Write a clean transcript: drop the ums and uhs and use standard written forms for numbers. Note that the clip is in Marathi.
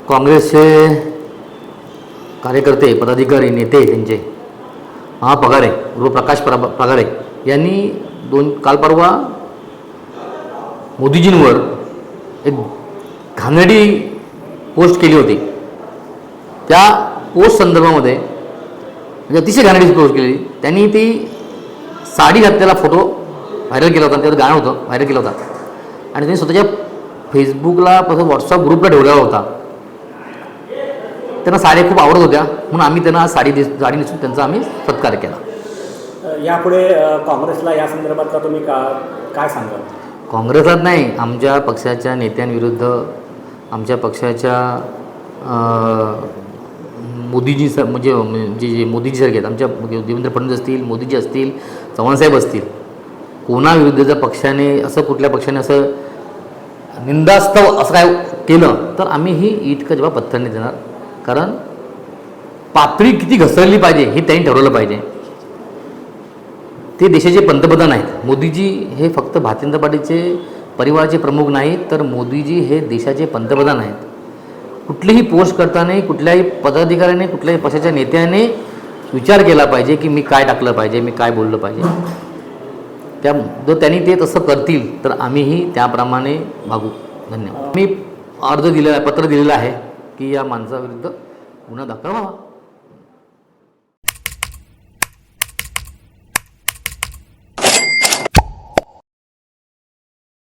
काँग्रेसचे कार्यकर्ते, पदाधिकारी, नेते त्यांचे पगारे उर्फ प्रकाश पगारे यांनी काल परवा मोदीजींवर एक घाणेरडी पोस्ट केली होती. त्या पोस्ट संदर्भामध्ये म्हणजे अतिशय घाणेरडी पोस्ट केली. त्यांनी ती साडी घातलेला फोटो व्हायरल केला होता, त्यावर गाणं होतं व्हायरल केला होता आणि त्यांनी स्वतःच्या फेसबुकला व्हॉट्सअप ग्रुपला ठेवलेला होता. त्यांना साड्या खूप आवडत होत्या म्हणून आम्ही त्यांना साडी नेसून त्यांचा आम्ही सत्कार केला. यापुढे काँग्रेसला या संदर्भातला तुम्ही काय सांगाल? काँग्रेसात नाही, आमच्या पक्षाच्या नेत्यांविरुद्ध, आमच्या पक्षाच्या मोदीजी म्हणजे जे मोदीजी सारखे आहेत, आमच्या देवेंद्र फडणवीस असतील, मोदीजी असतील, चव्हाणसाहेब असतील, कोणाविरुद्ध जर पक्षाने कुठल्या पक्षाने निंदास्तव असं काय केलं तर आम्हीही इतकं जेव्हा पत्थर नाही देणार. कारण पातळी किती घसरली पाहिजे हे त्यांनी ठरवलं पाहिजे. ते देशाचे पंतप्रधान आहेत. मोदीजी हे फक्त भारतीय जनता पार्टीचे परिवाराचे प्रमुख नाहीत, तर मोदीजी हे देशाचे पंतप्रधान आहेत. कुठलीही पोस्ट करताना कुठल्याही पदाधिकाऱ्याने, कुठल्याही पक्षाच्या नेत्याने विचार केला पाहिजे की मी काय टाकलं पाहिजे, मी काय बोललं पाहिजे. जर त्यांनी ते तसं करतील तर आम्हीही त्याप्रमाणे वागू. धन्यवाद. मी अर्ज दिलेला आहे, पत्र दिलेलं आहे की या माणसाविरुद्ध गुन्हा दाखल व्हावा.